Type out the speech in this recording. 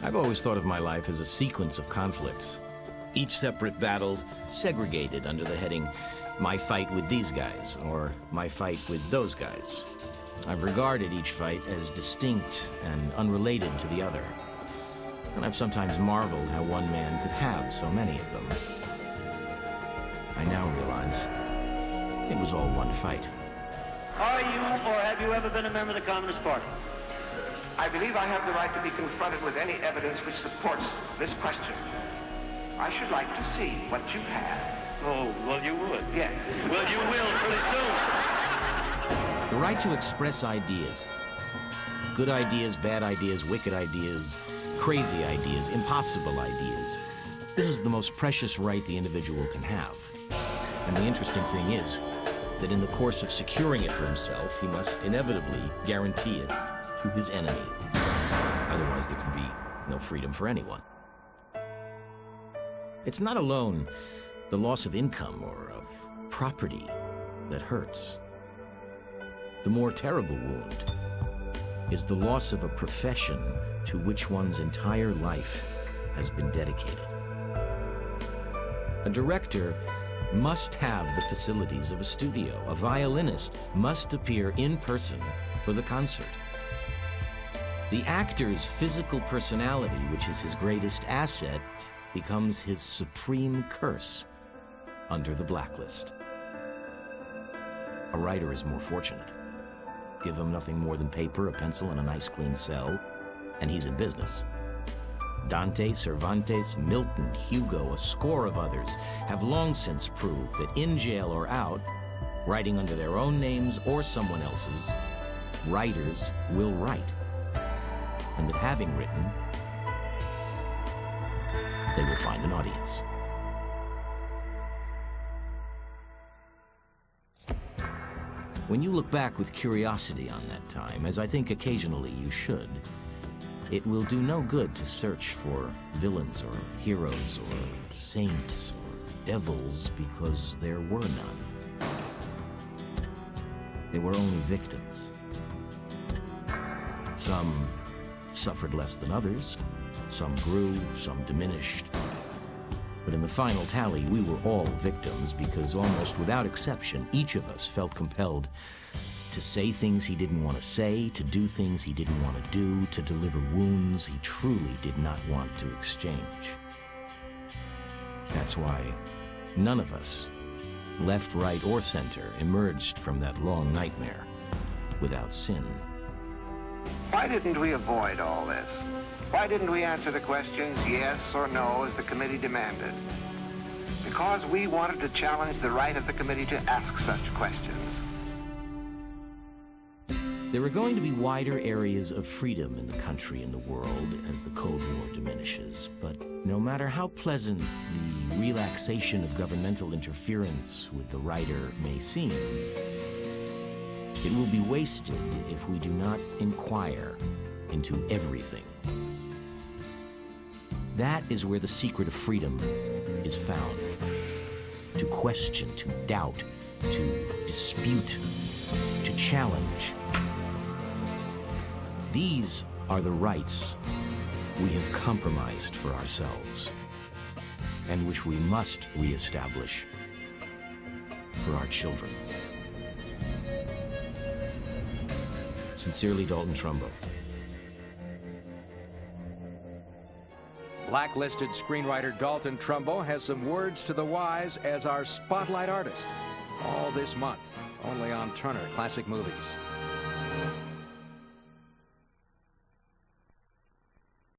I've always thought of my life as a sequence of conflicts, each separate battle segregated under the heading, my fight with these guys, or my fight with those guys. I've regarded each fight as distinct and unrelated to the other, and I've sometimes marveled how one man could have so many of them. I now realize it was all one fight. Are you or have you ever been a member of the Communist Party? I believe I have the right to be confronted with any evidence which supports this question. I should like to see what you have. Oh, well, you would. Yes. Well, you will pretty soon. The right to express ideas. Good ideas, bad ideas, wicked ideas, crazy ideas, impossible ideas. This is the most precious right the individual can have. And the interesting thing is that in the course of securing it for himself, he must inevitably guarantee it to his enemy. Otherwise, there can be no freedom for anyone. It's not alone the loss of income or of property that hurts. The more terrible wound is the loss of a profession to which one's entire life has been dedicated. A director must have the facilities of a studio. A violinist must appear in person for the concert. The actor's physical personality, which is his greatest asset, becomes his supreme curse under the blacklist. A writer is more fortunate. Give him nothing more than paper, a pencil, and a nice clean cell, and he's in business. Dante, Cervantes, Milton, Hugo, a score of others have long since proved that in jail or out, writing under their own names or someone else's, writers will write. And that having written, they will find an audience. When you look back with curiosity on that time, as I think occasionally you should, it will do no good to search for villains or heroes or saints or devils, because there were none. They were only victims. Some suffered less than others, some grew, some diminished. But in the final tally, we were all victims because almost without exception, each of us felt compelled to say things he didn't want to say, to do things he didn't want to do, to deliver wounds he truly did not want to exchange. That's why none of us, left, right, or center, emerged from that long nightmare without sin. Why didn't we avoid all this? Why didn't we answer the questions yes or no as the committee demanded? Because we wanted to challenge the right of the committee to ask such questions. There are going to be wider areas of freedom in the country and the world as the Cold War diminishes, but no matter how pleasant the relaxation of governmental interference with the writer may seem, it will be wasted if we do not inquire into everything. That is where the secret of freedom is found. To question, to doubt, to dispute, to challenge. These are the rights we have compromised for ourselves, and which we must reestablish for our children. Sincerely, Dalton Trumbo. Blacklisted screenwriter Dalton Trumbo has some words to the wise as our spotlight artist. All this month, only on Turner Classic Movies.